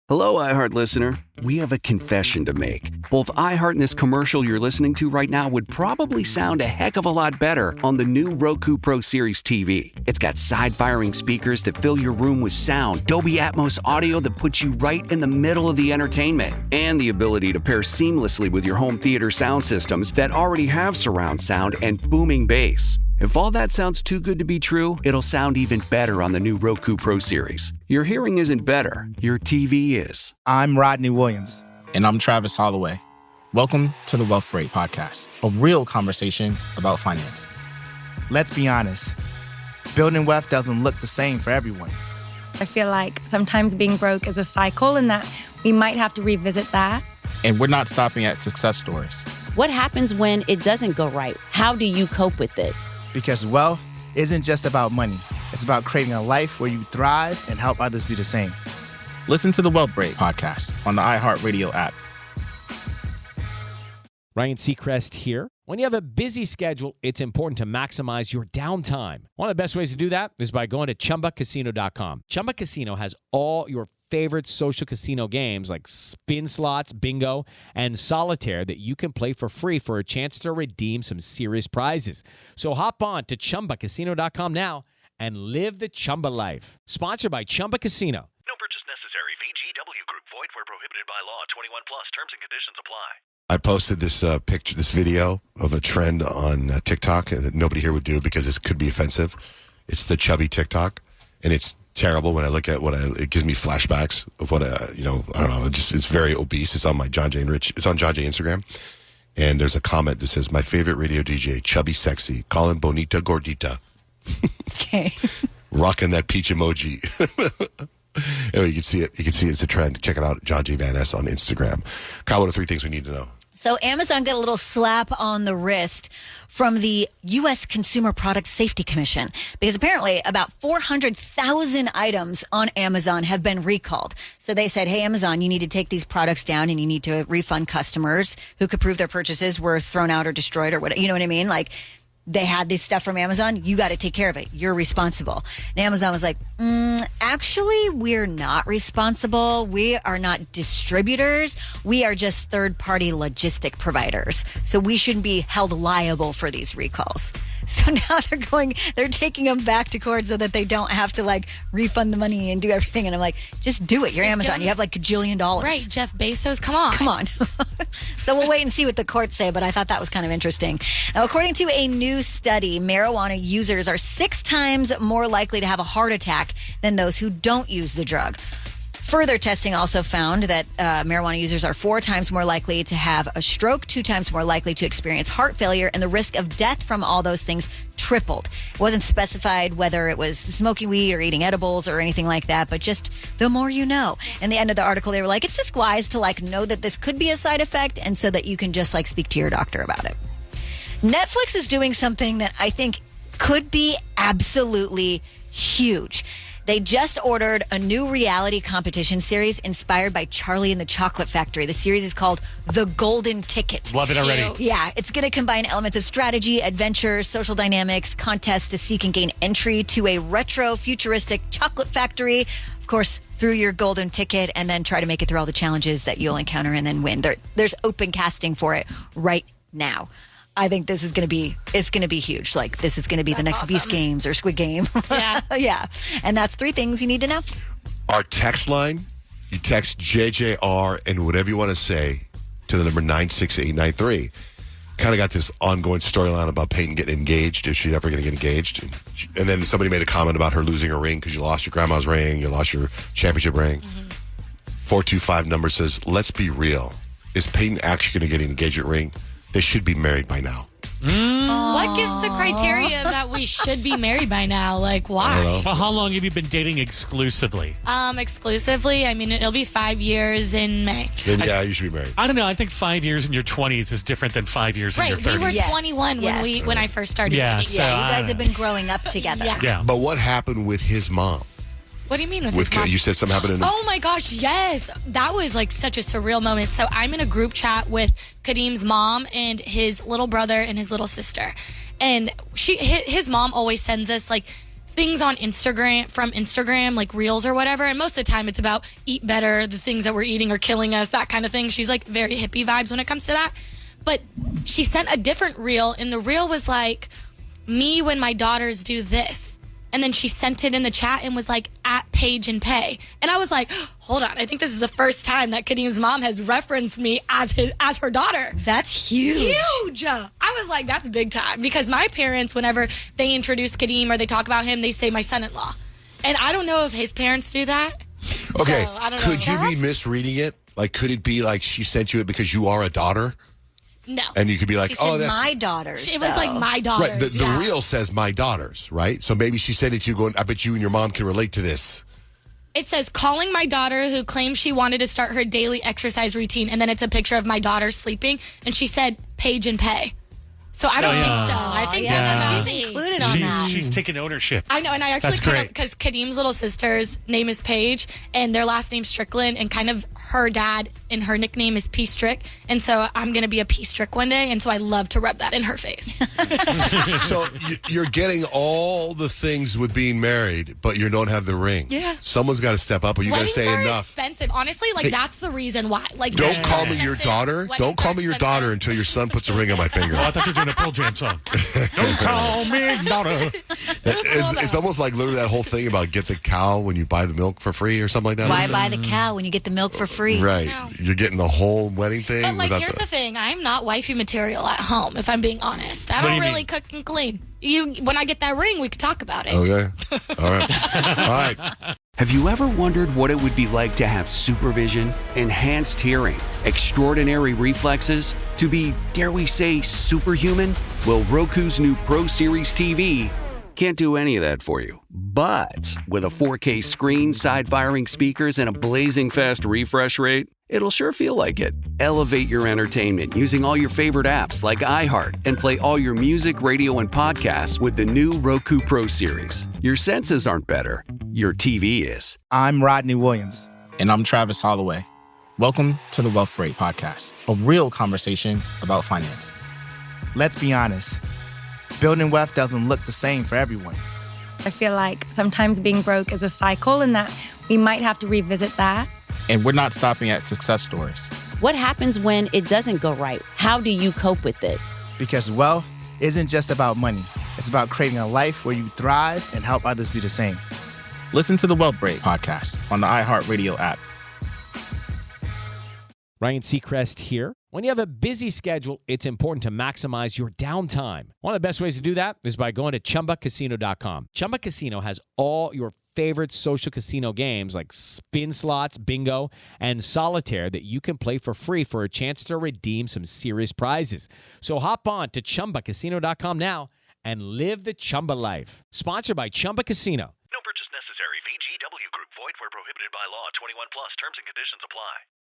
Hello, iHeart listener. We have a confession to make. Both iHeart and this commercial you're listening to right now would probably sound a heck of a lot better on the new Roku Pro Series TV. It's got side-firing speakers that fill your room with sound, Dolby Atmos audio that puts you right in the middle of the entertainment, and the ability to pair seamlessly with your home theater sound systems that already have surround sound and booming bass. If all that sounds too good to be true, it'll sound even better on the new Roku Pro Series. Your hearing isn't better, your TV is. I'm Rodney Williams. And I'm Travis Holloway. Welcome to the Wealth Break Podcast, a real conversation about finance. Let's be honest, building wealth doesn't look the same for everyone. I feel like sometimes being broke is a cycle and that we might have to revisit that. And we're not stopping at success stories. What happens when it doesn't go right? How do you cope with it? Because wealth isn't just about money. It's about creating a life where you thrive and help others do the same. Listen to the Wealth Break Podcast on the iHeartRadio app. Ryan Seacrest here. When you have a busy schedule, it's important to maximize your downtime. One of the best ways to do that is by going to ChumbaCasino.com. Chumba Casino has all your favorite social casino games like spin slots, bingo, and solitaire that you can play for free for a chance to redeem some serious prizes. So hop on to ChumbaCasino.com now and live the Chumba life. Sponsored by Chumba Casino. No purchase necessary. VGW Group. Void where prohibited by law. 21 plus. Terms and conditions apply. I posted this this video of a trend on TikTok that nobody here would do because it could be offensive. It's the chubby TikTok, and it's terrible. When I look at it gives me flashbacks of what I don't know. It's very obese. It's on my John Jay and Rich. It's on John Jay Instagram, and there's a comment that says, "My favorite radio DJ, chubby sexy, call him bonita gordita." Okay. Rocking that peach emoji. Anyway, you can see it. It's a trend. Check it out, John J. Van Ness on Instagram. Kyle, what are 3 things we need to know? So Amazon got a little slap on the wrist from the U.S. Consumer Product Safety Commission because apparently about 400,000 items on Amazon have been recalled. So they said, hey, Amazon, you need to take these products down and you need to refund customers who could prove their purchases were thrown out or destroyed or whatever. You know what I mean? Like, they had this stuff from Amazon. You got to take care of it. You're responsible. And Amazon was like, actually, we're not responsible. We are not distributors. We are just third-party logistic providers. So we shouldn't be held liable for these recalls. So now they're taking them back to court so that they don't have to refund the money and do everything. And I'm like, just do it. You're Amazon. You have $1 gajillion. Right. Jeff Bezos. Come on. So we'll wait and see what the courts say, but I thought that was kind of interesting. Now, according to a new study, marijuana users are 6 times more likely to have a heart attack than those who don't use the drug. Further testing also found that marijuana users are 4 times more likely to have a stroke, 2 times more likely to experience heart failure, and the risk of death from all those things tripled. It wasn't specified whether it was smoking weed or eating edibles or anything like that, but just the more you know. In the end of the article, they were like, it's just wise to know that this could be a side effect and so that you can just speak to your doctor about it. Netflix is doing something that I think could be absolutely huge. They just ordered a new reality competition series inspired by Charlie and the Chocolate Factory. The series is called The Golden Ticket. Love it already. Yeah, it's going to combine elements of strategy, adventure, social dynamics, contests to seek and gain entry to a retro futuristic chocolate factory. Of course, through your golden ticket, and then try to make it through all the challenges that you'll encounter and then win. There's open casting for it right now. I think this is going to be huge. This is going to be the next awesome. Beast Games or Squid Game. Yeah. Yeah. And that's 3 things you need to know. Our text line, you text JJR and whatever you want to say to the number 96893. Kind of got this ongoing storyline about Peyton getting engaged, if she's ever going to get engaged. And then somebody made a comment about her losing her ring because you lost your grandma's ring, you lost your championship ring. 425 number says, let's be real. Is Peyton actually going to get an engagement ring? They should be married by now. What gives the criteria that we should be married by now? Why? Well, how long have you been dating exclusively? Exclusively, I mean, it'll be 5 years in May. Then, yeah, you should be married. I don't know. I think 5 years in your 20s is different than 5 years in your 30s. We were Yes. 21 when I first started Yeah, dating. so Yeah, you guys have been growing up together. Yeah. But what happened with his mom? What do you mean with his mom? You said something happened in Oh my gosh, yes. That was such a surreal moment. So I'm in a group chat with Kadeem's mom and his little brother and his little sister. And his mom always sends us things on Instagram, from Instagram, like reels or whatever. And most of the time it's about eat better, the things that we're eating are killing us, that kind of thing. She's like very hippie vibes when it comes to that. But she sent a different reel, and the reel was like, me when my daughters do this. And then she sent it in the chat and was like, at Page and Pay. And I was like, hold on, I think this is the first time that Kadeem's mom has referenced me as her daughter. That's huge. Huge. I was like, that's big time. Because my parents, whenever they introduce Kadeem or they talk about him, they say my son-in-law. And I don't know if his parents do that. Okay, So, I don't could know. you be misreading it? Like, could it be like she sent you it because you are a daughter? No. And you could be like, She oh, said that's my daughters. It was like my daughters. right. The reel says my daughters, right? So maybe she sent it to you going, I bet you and your mom can relate to this. It says, calling my daughter who claims she wanted to start her daily exercise routine. And then it's a picture of my daughter sleeping. And she said, Page and Pay. So I don't think so. I think that's She's included on that. She's taking ownership. I know, and I actually That's kind great. of, because Kadeem's little sister's name is Paige, and their last name's Strickland, and kind of her dad and her nickname is P Strick, and so I'm going to be a P Strick one day, and so I love to rub that in her face. So you're getting all the things with being married, but you don't have the ring. Yeah. Someone's got to step up, or you got to Weddings say are enough. expensive. Honestly, like, that's the reason why. Like, Don't weddings call are me your expensive. daughter. Weddings Don't call are me your expensive. daughter until your son puts a ring on my finger. Oh, I thought you were doing a Pearl Jam song. Don't call me daughter. It's almost like literally that whole thing about get the cow when you buy the milk for free or something like that. Why Is it? buy the cow when you get the milk for free? Right. No. You're getting the whole wedding thing. But, like, without here's the thing. I'm not wifey material at home, if I'm being honest. I What do don't you really mean? cook and clean. When I get that ring, we could talk about it. Okay. All right. All right. Have you ever wondered what it would be like to have supervision, enhanced hearing, extraordinary reflexes, to be, dare we say, superhuman? Well, Roku's new Pro Series TV can't do any of that for you. But with a 4K screen, side-firing speakers, and a blazing fast refresh rate, it'll sure feel like it. Elevate your entertainment using all your favorite apps like iHeart and play all your music, radio, and podcasts with the new Roku Pro Series. Your senses aren't better. Your TV is. I'm Rodney Williams. And I'm Travis Holloway. Welcome to the Wealth Break Podcast, a real conversation about finance. Let's be honest. Building wealth doesn't look the same for everyone. I feel like sometimes being broke is a cycle and that we might have to revisit that. And we're not stopping at success stories. What happens when it doesn't go right? How do you cope with it? Because wealth isn't just about money. It's about creating a life where you thrive and help others do the same. Listen to the Wealth Break Podcast on the iHeartRadio app. Ryan Seacrest here. When you have a busy schedule, it's important to maximize your downtime. One of the best ways to do that is by going to ChumbaCasino.com. Chumba Casino has all your favorite social casino games like spin slots, bingo, and solitaire that you can play for free for a chance to redeem some serious prizes. So hop on to ChumbaCasino.com now and live the Chumba life. Sponsored by Chumba Casino. No purchase necessary. VGW Group. Void where prohibited by law. 21 plus. Terms and conditions apply.